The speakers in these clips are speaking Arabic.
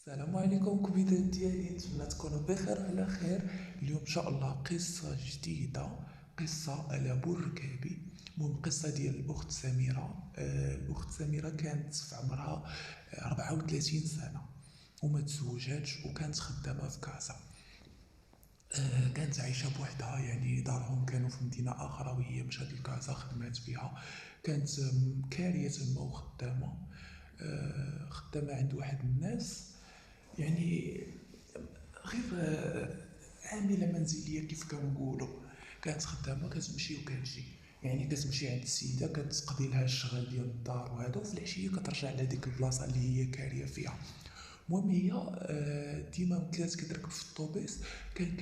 السلام عليكم كبيدات ديالي، نتمنى تكونوا بخير على خير. اليوم ان شاء الله قصه جديده، قصه على بوركابي. المهم القصه ديال الاخت سميره. الاخت سميره كانت في عمرها 34 سنه وما تزوجاتش وكانت خدامه في كازا. كانت عايشه بوحدها، يعني دارهم كانوا في مدينه اخرى وهي مشات لكازا خدمات فيها. كانت كاريه تما وخدامه، خدامه عند واحد الناس، يعني غير عامله منزليه كيف كنقولوا. كانت خدامه كتمشي وكتجي، يعني كتمشي عند السيده كتقضي لها الشغل ديال الدار وهذا، وفي العشيه كترجع لهاديك البلاصه اللي هي كاريه فيها. المهم هي ديما كانت كتركب في الطوبيس. كان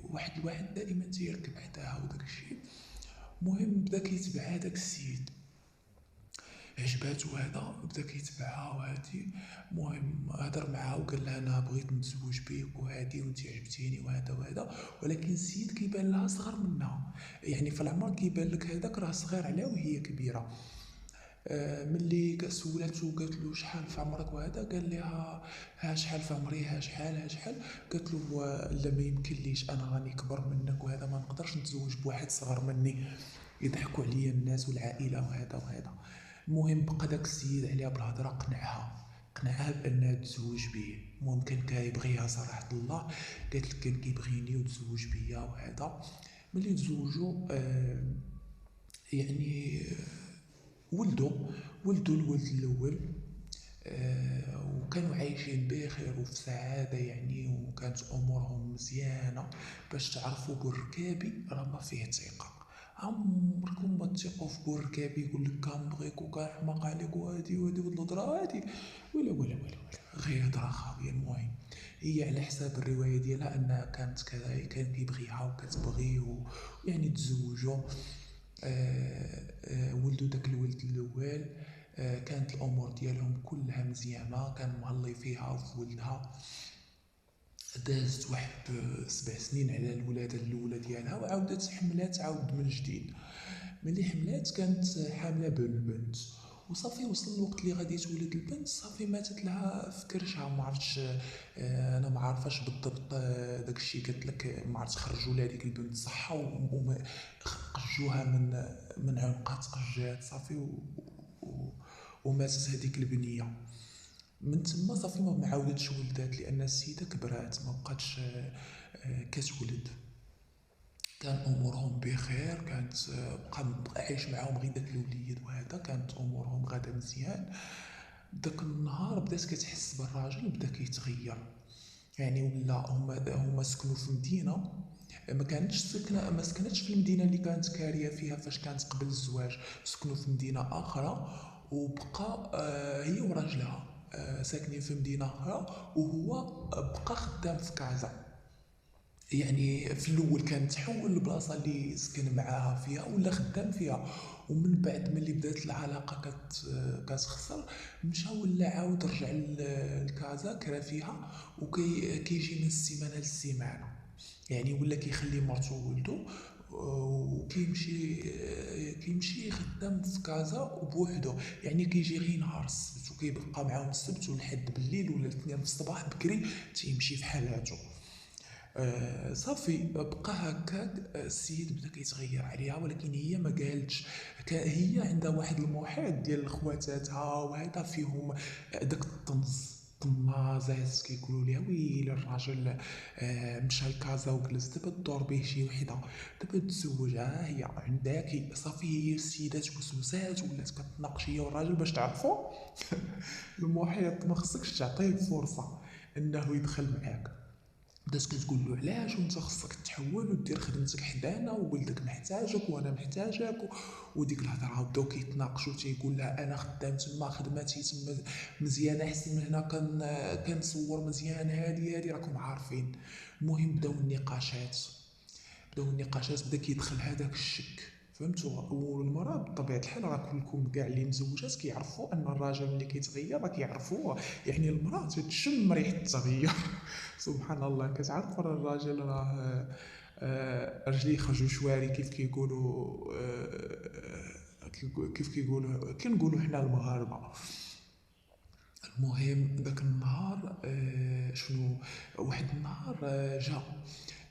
واحد الواحد دائما تيركب حداها وداك الشيء. المهم بدا كيتبع هذاك السيد، عجباتو هذا، بدا كيتبعها وهادي. المهم هضر معاها وقال لها انا بغيت نتزوج بيك وهادي وانت عجبتيني وهذا وهذا، ولكن السيد كيبان لها صغر منها، يعني في العمر كيبان لك هذاك راه صغير عليها وهي كبيره. ملي سولاتو قالت له شحال في عمرك وهذا، قال لها ها شحال في عمري، ها شحال ها شحال. قالت له لا ما يمكنليش، انا راني كبر منك وهذا، ما نقدرش نتزوج بواحد صغر مني، يضحكوا عليا الناس والعائله وهذا وهذا. المهم بقى داك السيد عليها بالهضره، قنعها بانها تزوج بيه. المهم كان كيبغيها صراحه الله، قالت لك كان كيبغيني وتزوج بيا وهذا. ملي تزوجوا يعني ولدوا ولدوا الولد الاول. وكانوا عايشين بخير وفي سعاده يعني، وكانت امورهم مزيانه. باش تعرفوا بوركابي راه ما فيه ثقه. عمركم ما تثقوا في بوركابي، يقول لك كنبغيك وكنحماق عليك وهادي وهادي والهضره هادي، ولا غير هضره خاويه. المهم هي على حساب الروايه ديالها انها كانت كان كيبغيها وكتبغيه، يعني تزوجوا. ولدوا داك الولد الاول. كانت الامور ديالهم كلها مزيانه، كان مهلي فيها وفي ولدها. دازت واحد 7 سنين على الولاده الاولى ديالها، وعاودت حملات عاود من جديد. ملي حملات كانت حامله بالبنت، وصافي وصل الوقت اللي غادي تولد البنت، صافي ماتت لها في كرشها. ما عرفتش، انا ما عارفاش بالضبط داك الشيء. قالت لك ما عرفتش خرجوا لها ديك البنت صحه قجوها من عنقها، تقجات صافي و وماتت هذيك البنيه. من تما صافي ما عاودتش ولدات، لان السيده كبرات ما بقاتش كتولد. كان امورهم بخير، كانت بقى عايش معاهم غير داك الوليد وهذا، كانت امورهم غادا مزيان. داك النهار بدات كتحس بالراجل بدا كيتغير، يعني ولا هما سكنوا في مدينه، ما سكنتش في المدينه اللي كانت كاريه فيها فاش كانت قبل الزواج. سكنوا في مدينه اخرى، وبقى هي وراجلها ساكنين في مدينه اخرى، وهو بقى خدام في كازا. يعني في الاول كان تحول البلاصه اللي سكن معاها فيها ولا خدام فيها، ومن بعد ملي بدات العلاقه كتخسر، مشى ولا عاود رجع لكازا كرا فيها، وكيجي من السيمانه للسيمانه. يعني ولا كيخلي مرتو وولدو وكيمشي كيمشي خدام في كازا وبوحدو. يعني كيجي غير نهار السبت وكيبقى معاهم السبت والحد بالليل ولا الاثنين في الصباح بكري تيمشي في حالاته. صافي بقى هكاك. السيد بدا كيتغير عليها، ولكن هي ما قالتش. هي عندها واحد المحيط ديال خواتاتها وهذا فيهم داك الطنازات كيقولوا ليها. ويلي الراجل مشى لكازا وجلس، دابا تدور به شي وحده، دابا تزوج. هي عندها صافي هي السيدات وسوسات ولات كتناقش هي والراجل باش تعرفوا. المحيط ما خصكش تعطيه فرصه انه يدخل معاك. بدات كتقول له علاش وانت خصك تحول ودير خدمتك حدانا وولدك محتاجك وانا محتاجك وديك الهضره. بداو كيتناقشوا، تيقول لها انا خدام تما، خدمتي تما مزيانه احسن من هنا، كنصور مزيان، هادي راكم عارفين. المهم بداو النقاشات بدا كيدخل هذاك الشك، فهمتوا. والمراه بطبيعه الحال راه كلكم كاع اللي مزوجات كيعرفوا ان الراجل اللي كيتغير راه كيعرفوه، يعني المراه تتشم ريحه التغير. سبحان الله. كتعرف راه الراجل راه رجليه يخرجوا شواري كيف كيقولوا، كيف كيقولوا كنقولوا حنا المغاربه. المهم داك النهار شنو، واحد النهار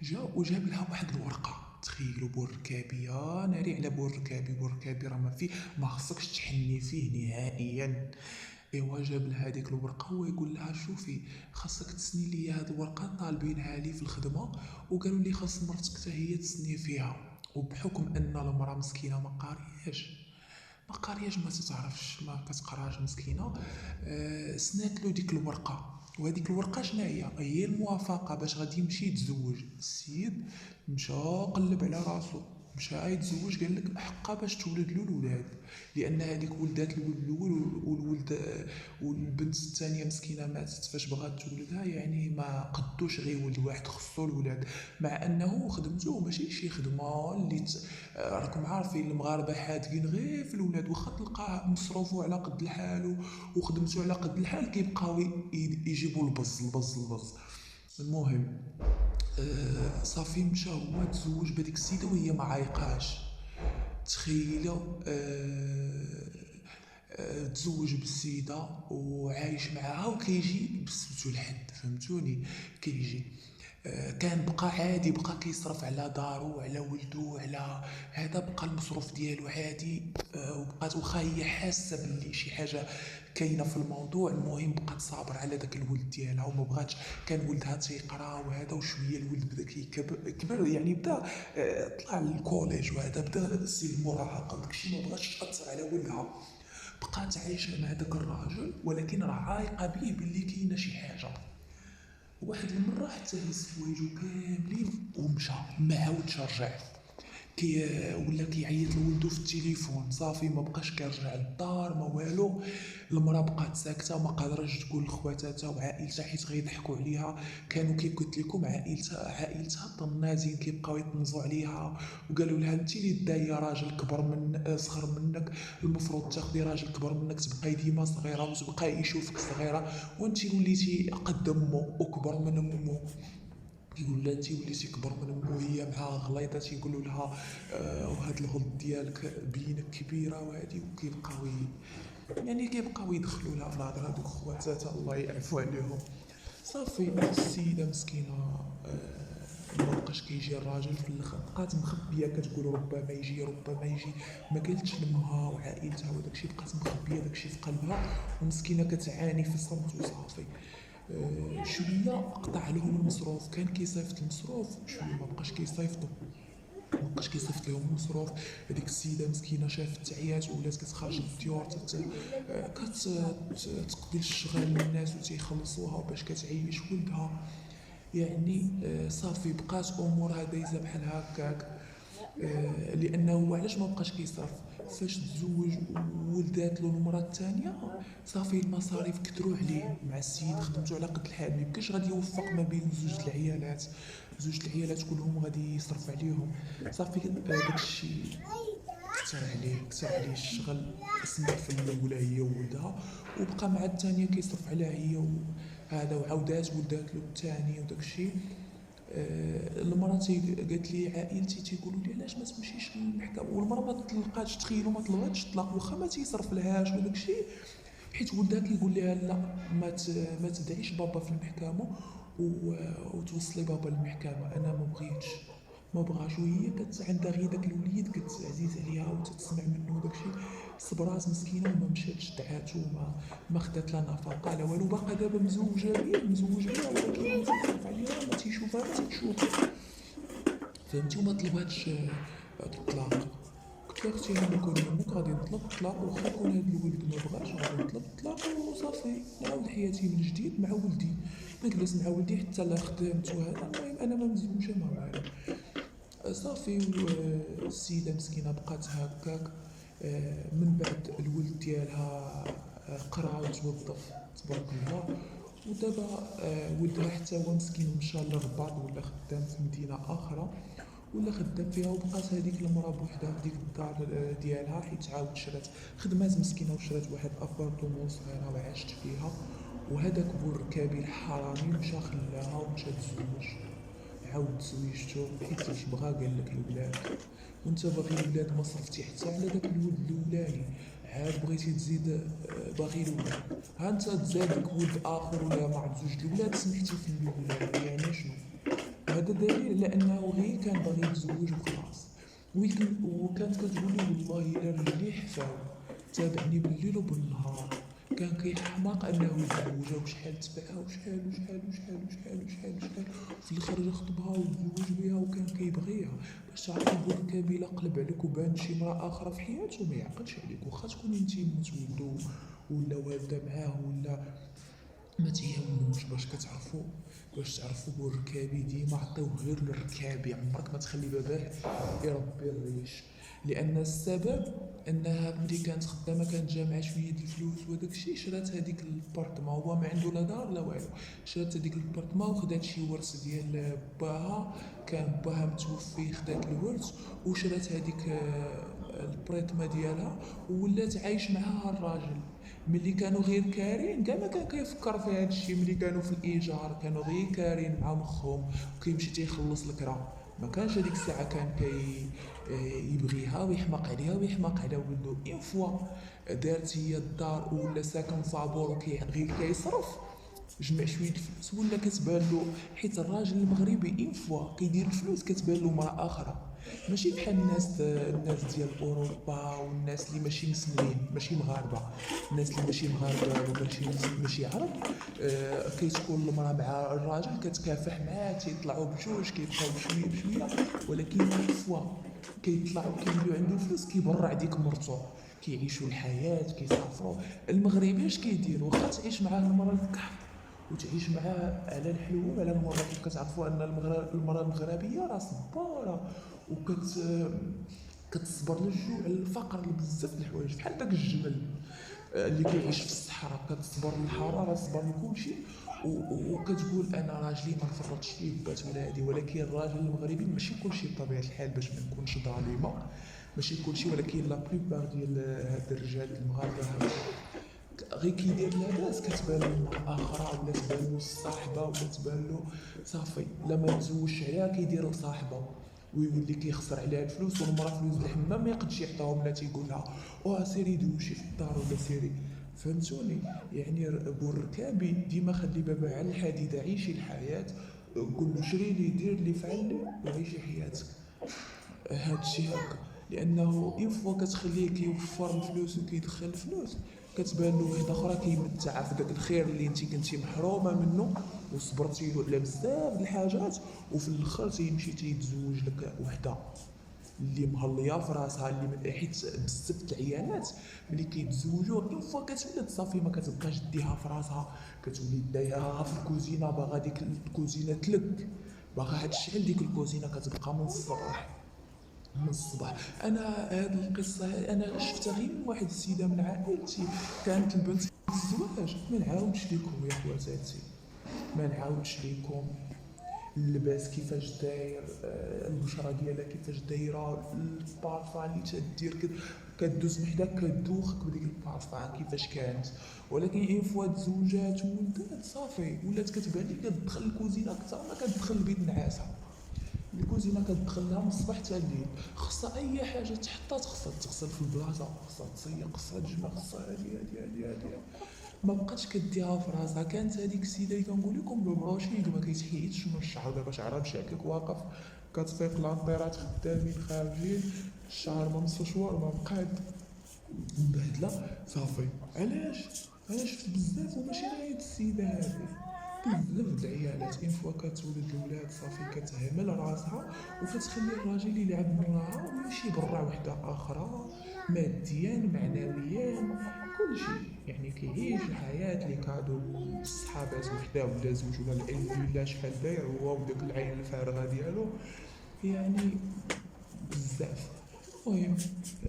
جا وجاب لها واحد الورقه. تخيلوا بوركابي، يا ناري على بوركابي، بوركابي راه ما خصكش تحني فيه نهائيا. ايوا جاب لها هذيك الورقه ويقول لها شوفي، خاصك تسني لي هاد الورقه، طالبينها لي في الخدمه وقالوا لي خاص مرتك حتى هي تسني فيها. وبحكم ان المراه مسكينه ما قارياش ما تتعرفش ما كتقراش مسكينه، سنات له ديك الورقه. وهذيك الورقه شنو هي الموافقه باش غادي يمشي يتزوج. السيد مشى قلب على راسو، مشى يتزوج، قال لك حقا باش تولد له الولاد، لان هذيك ولدات الولد الاول والبنت الثانيه مسكينه ماتت فاش بغات تولدها، يعني ما قدوش غير ولد واحد، خصو الولاد. مع انه خدمته ماشي شي خدمه راكم عارفين المغاربه حادقين غير في الولاد، واخا تلقاه مصروفو على قد الحال وخدمته على قد الحال، كيبقاو يجيبوا البز. المهم صافي مشى هو تزوج بهذيك السيده وهي ما عايقاش. تخيلوا تزوج بالسيده وعايش معاها وكيجي بسبتو الحد، فهمتوني؟ كيجي كان بقى عادي، بقى كيصرف على دارو على ولدو على هذا، بقى المصروف ديالو عادي. وبقات واخا هي حاسه باللي شي حاجه كاينه في الموضوع. المهم بقات صابره على داك الولد ديالها وما بغاتش. كان ولدها تيقرا وهذا، وشويه الولد بدا كبر يعني بدا طلع للكوليج وهذا، بدا السن المراهقه وداكشي، ما بغاتش تاثر على ولدها. بقات عايشه مع داك الراجل ولكن راه عايقه بيه باللي كاينه شي حاجه. واحد المره حتى هز حوايجو كاملين ومشى، ما عاودش رجع. ولا كيعيط لولدو في التليفون، صافي ما بقاش كيرجع للدار ما والو. المراه بقات ساكته، ما قادرش تقول لخواتاتها وعائلتها حيت غيضحكوا عليها. كانوا كي قلت لكم عائلتها طنازين، كيبقاو يطنزوا عليها وقالوا لها انت اللي دايه راجل كبر من صغر منك، المفروض تاخدي راجل كبر منك تبقاي ديما صغيره وتبقاي يشوفك صغيره، وانت وليتي قد امه وكبر من امه. يقول لها انت وليتي كبر من امو، هي معها غليظه تيقولوا لها وهاد الغلط ديالك بينك كبيره وهادي. وكيبقاو يعني كيبقاو يدخلوا لها في الهضره دوك خواتاتها الله يعفو عليهم. صافي السيده مسكينه ما بقاش كيجي الراجل في الاخر، بقات مخبيه كتقول ربما يجي ربما يجي. ما قالتش لامها وعائلتها وداكشي، بقات مخبيه داكشي في قلبها ومسكينه كتعاني في الصمت وصافي. شويه قطع لهم المصروف، كان كيصيفط المصروف شويه ما بقاش كيصيفط لهم المصروف. هذيك السيده مسكينه شافت تعيات ولات كتخرج للديور كتقضي الشغل من الناس وتيخلصوها باش كتعيش ولدها. يعني صافي بقات امورها دايزه بحال هكاك. لانه علاش ما بقاش كيصرف؟ فاش تزوج وولدات له المراه الثانيه، صافي المصاريف كثروا عليه مع السيد، خدمته على قد الحال، ما يمكنش غادي يوفق ما بين زوج العيالات كلهم غادي يصرف عليهم. صافي داكشي كثر عليه الشغل. سمح في الاولى هي وولدها، وبقى مع الثانيه كيصرف عليها هي وهذا، وعاودات ولدات له الثاني وداكشي. المراه قالت لي عائلتي تيقولوا لي علاش ما تمشيش للمحكمه، والمراه ما تلقاتش، تخيلوا ما طلباتش الطلاق واخا ما تيصرف لهاش وداكشي، حيت ولدها كيقول لها لا ما تدعيش بابا في المحكمه وتوصلي بابا للمحكمه، انا ما بغيتش ما بغاش. وهي عندها غير داك الوليد عزيز عليها وتتسمع منه وداكشي. صبرات مسكينه وما مشاتش دعاتو، ما خدات لا نفقه لا والو، باقا دابا مزوجه بيه ولكن ما تيصرف عليها، ما تيشوفها ما تتشوف، فهمتي؟ وما طلباتش الطلاق. قلت لها اختي انا بكون منك غادي نطلب الطلاق، واخا يكون هاد الولد ما بغاش غادي نطلب الطلاق وصافي نعاود حياتي من جديد مع ولدي، نجلس مع ولدي حتى لا خدمت وهذا. المهم انا ما مزوجه ما والو. صافي السيده مسكينه بقات هكاك. من بعد الولد ديالها قرا وتوظف تبارك الله، ودابا ولدها حتى هو مسكين مشى للرباط ولا خدام في مدينه اخرى ولا خدام فيها. وبقات هذيك المراه بوحدها في ديك الدار ديالها، حيت عاود شرات خدمات مسكينه وشرات واحد ابارطومون صغيره وعاشت فيها. وهذاك بوركابي الحرامي مشى خلاها ومشى تزوج، عاود زويجتو حيت بغا قال لك الولاد، وانت باغي الولاد ما صرفتي حتى على داك الولد الاولاني، عاد بغيتي تزيد باغي الولاد، ها انت تزاد لك ولد اخر ولا مع زوج الولاد سمحتي في الولاد، يعني شنو؟ هذا دليل على انه غير كان باغي يتزوج وخلاص. وكانت كتقول لي والله الا رجلي حفاو، تابعني بالليل وبالنهار، كان كيحماق انه يتزوجها، وشحال تبعها وشحال وشحال وشحال وشحال وشحال وشحال، في الاخر يخطبها ويتزوج بها وكان كيبغيها. باش تعرفي بوركابي لا قلب عليك وبان شي مرأة اخرى في حياته ما يعقلش عليك، واخا تكوني انت متولدو ولا والده معاه ولا ما تيهموش. باش تعرفوا بالركابي ديما عطيوه غير للركابي، عمرك ما تخلي باباه يربي الريش. لان السبب انها ملي كانت خدامه كانت جامعه شويه د الفلوس وداك الشيء، شرات هذيك البارتما، هو ما عنده لا دار لا والو، شرات هذيك البارتما وخدات شي ورث ديال باها، كان باها متوفي خدات الورث وشرات هذيك البريطمه ديالها وولات عايش معاها الراجل. ملي كانوا غير كارين كاع ما كان كيفكر في هذا الشيء، ملي كانوا في الايجار كانوا غير كارين مع مخهم وكيمشي تيخلص الكرا، ما كانش هذيك الساعه كان يبغيها ويحماق عليها ويحماق على ولدو. اون فوا دارت هي الدار ولا ساكن فابور غير كيصرف، جمع شويه الفلوس ولا كتبان له، حيت الراجل المغربي اون فوا كيدير الفلوس كتبان له مرأة اخرى، ماشي بحال الناس ديال اوروبا والناس اللي ماشي مسلمين ماشي مغاربه، الناس اللي ماشي مغاربه وماشي عرب. كتكون المراه مع الراجل كتكافح معاه، تيطلعوا بجوج كيبقاو بشويه بشويه، ولكن فوا كيطلعوا كيوليو عنده فلوس كيبرع ديك مرتو، كيعيشوا الحياه كيسافروا. المغربي اش كيدير؟ واخا تعيش معاه المراه الكحل وتعيش معاه على الحلوه وعلى المرة، كتعرفوا ان المراه المغربيه راه صباره كتصبر للجوع للفقر لبزاف د الحوايج، بحال داك الجمل اللي كيعيش في الصحراء، كتصبر للحراره تصبر لكلشي وكتقول انا راجلي ما نفرطش فيه بات ولا هادي. ولكن الراجل المغربي ماشي كلشي بطبيعه الحال، باش ما نكونش ظالمه ماشي كلشي، ولكن لا بلوبار ديال هاد الرجال المغاربه غير كيدير لاباس كتبان له مرأة اخرى ولا تبان له الصاحبه ولا تبان له صافي، لما يتزوجش عليها كيديروا صاحبه ويولي كيخسر عليها الفلوس، والمراه فلوس الحمام ما يقدش يعطيهم، لا تيقول لها سيري دوشي في الدار ولا سيري. فهمتوني؟ يعني بوركابي ديما خلي بابا على الحديده، عيشي الحياه، قول له شري لي دير لي فعل لي وعيشي حياتك. هادشي هكا، لانه اون فوا كتخليه كيوفر الفلوس وكيدخل الفلوس كتبان له وحده اخرى كيمتع في داك الخير اللي انت كنتي محرومه منه وصبرتي له على بزاف د الحاجات، وفي الاخر تيمشي تيتزوج لك وحده اللي مهليه في راسها، اللي حيت بزاف د العيالات ملي كيتزوجوا اون فوا كتولد صافي ما كتبقاش ديها في راسها، كتولي دايرها في الكوزينه، باغا ديك الكوزينه تلك، باغا هادشي ديك الكوزينه كتبقى من الصباح. انا هذه القصه انا شفتها غير من واحد السيده من عائلتي، كانت البنت في الزواج. ما نعاودش لكم يا خواتاتي، ما نعاودش لكم اللباس كيفاش داير، البشره ديالها كيفاش دايره، البارفان اللي تدير كدوز من حداك كدوخك بديك البارفان كيفاش كانت. ولكن اين فوا تزوجات وولدات صافي ولات كتبان لي كتدخل الكوزينه اكثر ما كتدخل البيت نعاسه، الكوزينه كتدخلها من الصباح حتى الليل، خصها اي حاجه تحطات، خصها تغسل في البلاصه، خصها تسيق، خصها تجمع، خصها هادي ما بقاتش كديها في راسها. كانت هذيك السيده اللي كنقول لكم بالبروشيد ما كيتحيدش من الشعر، دابا شعرها مشاكك واقف، كتفيق لانطيرات خدامين خارجين، الشعر ما مسشور ما مقاد مبهدله صافي. علاش انا شفت بزاف وماشي غير هاد السيده هادي، بزاف د العيالات اين فوا كتولد الولاد صافي كتهمل راسها وكتخلي الراجل يلعب موراها ويمشي برا وحده اخرى، ماديا معنويا كلشي، يعني كيعيش الحياه اللي كادو الصحابات وحده ولا زوج ولا الالف لله شحال داير هو وداك العين الفارغه ديالو، يعني بزاف. المهم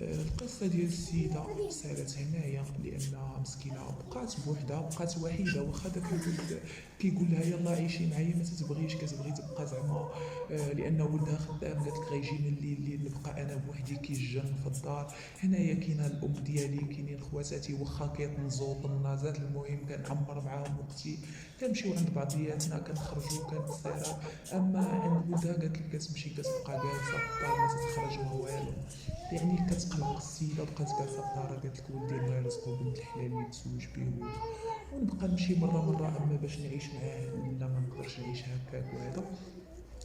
القصه ديال السيده سالت هنايا لانها مسكينه بقات بوحدها، بقات وحيده، واخا داك الولد كيقول لها يلا عيشي معايا ما تتبغيش، كتبغي تبقى زعما لان ولدها خدام، قالت لك غيجيني الليل نبقى انا بوحدي كيجن في الدار. هنايا كاينه الام ديالي، كاينين خواتاتي واخا كيطنزو طنازات، المهم كنعمر معاهم وقتي، كنمشيو عند بعضياتنا كنخرجوا كنتسارى. اما عند ولدها قالت لي كتمشي كتبقى جالسه في الدار ما تتخرج ما والو. يعني كتقلق السيده بقات جالسه في دارها قالت لك ولدي الله يرزقو بنت الحلال اللي تزوج بيه ونبقى نمشي مره اما باش نعيش معاه لا ما نقدرش نعيش هكاك وهذا.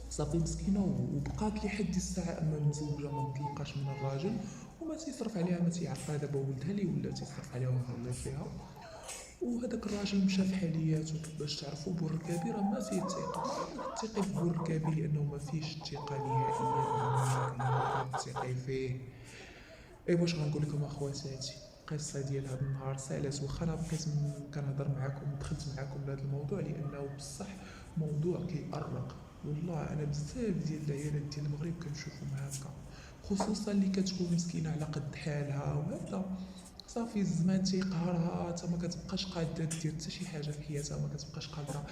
صافي مسكينه وبقات لحد الساعه اما مزوجه ما مطلقاش من الراجل وما تيصرف عليها ما تيعرفها دابا ولدها اللي ولا تيصرف عليها ومهلا فيها. وهذاك الراجل مشى في حالياته. باش تعرفوا بوركابي راه ما فيه ثقه. ما تثقي في بوركابي لانه ما فيش ثقه نهائيا ما كتثقي فيه. ايوا واش غنقول لكم اخواتاتي القصه ديال هذا النهار سالات واخا انا بقيت كنهضر معاكم دخلت معاكم لهذا الموضوع لانه بصح موضوع كيأرق. والله انا بزاف ديال العيالات ديال المغرب كنشوفهم هكا خصوصا اللي كتكون مسكينه على قد حالها وهذا صافي الزمان تيقهرها حتى ما كتبقاش قادره دير حتى شي حاجه في حياتها ما كتبقاش قادره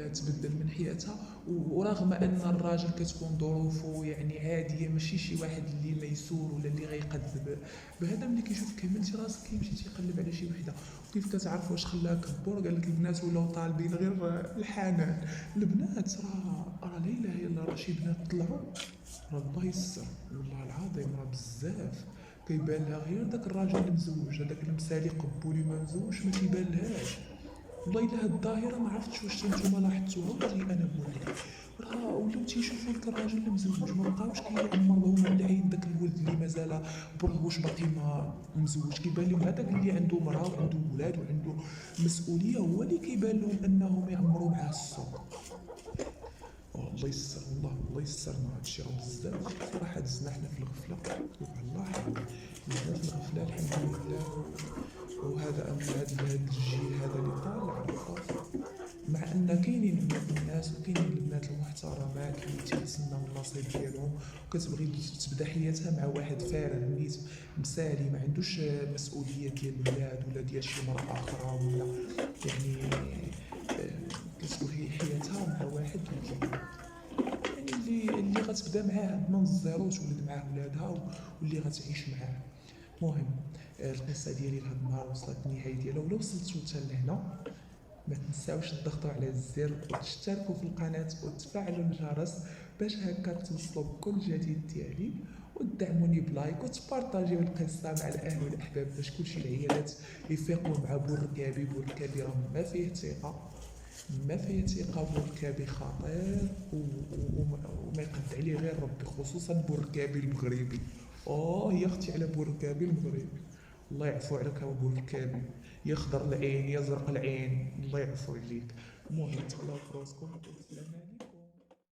تبدل من حياتها. ورغم ان الراجل كتكون ظروفه يعني عاديه ماشي شي واحد اللي ميسور ولا اللي غيقد بهذا ملي كيشوف كملتي راسك كيمشي تيقلب على شي وحده. وكيف كتعرف واش خلاها كبر قال لك البنات ولاو طالبين غير الحنان. البنات راه لا اله الا الله راه شي بنات طلعوا راه الله يسر والله العظيم راه بزاف كيبان لها غير داك الراجل المزوج هذاك المسالي قبولي ما مزوج ما تيبان لهاش. والله الا هاد الظاهره ما عرفتش واش نتوما لاحظتوها ولا غير انا بوحدي. راه ولاو تيشوفوا داك الراجل المزوج ما بقاوش كيعمر لهم العين داك الولد اللي مازال برغوش باقي ما مزوج كيبان لهم هذاك اللي عنده مراه وعنده ولاد وعنده مسؤوليه هو اللي كيبان لهم انهم يعمروا معاه السوق. الله يسر والله الله يسرنا هادشي راه بزاف صراحه دزنا حنا في الغفله سبحان الله دزنا في الغفله الحمد لله. وهذا اما هذا الجيل هذا اللي طالع عرفت مع ان كاينين الناس وكاينين البنات المحترمات اللي تيتسناو النصيب ديالهم وكتبغي تبدا حياتها مع واحد فارغ نيت مسالي ما عندوش مسؤوليه ديال الولاد ولا ديال شي مرأة اخرى ولا يعني كتبغي حياتها مع واحد اللي غتبدا معاه من الزيرو تولد معاه ولادها واللي غتعيش معاه. المهم القصه ديالي لهذا النهار وصلت النهايه ديالها ولا وصلتوا حتى لهنا ما تنساوش تضغطوا على الزر وتشتركوا في القناه وتفعلوا الجرس باش هكا توصلوا بكل جديد ديالي وتدعموني بلايك وتبارطاجيو القصه مع الاهل والاحباب باش كلشي العيالات يفيقوا مع بوركابي. بوركابي راه ما فيه ثقه ما فيه ثقة. بوركابي خطير وما يقد عليه غير ربي خصوصا بوركابي المغربي. يا اختي على بوركابي المغربي الله يعفو عليك يا بوركابي يا خضر العين يا زرق العين الله يعفو عليك. المهم تهلاو في راسكم.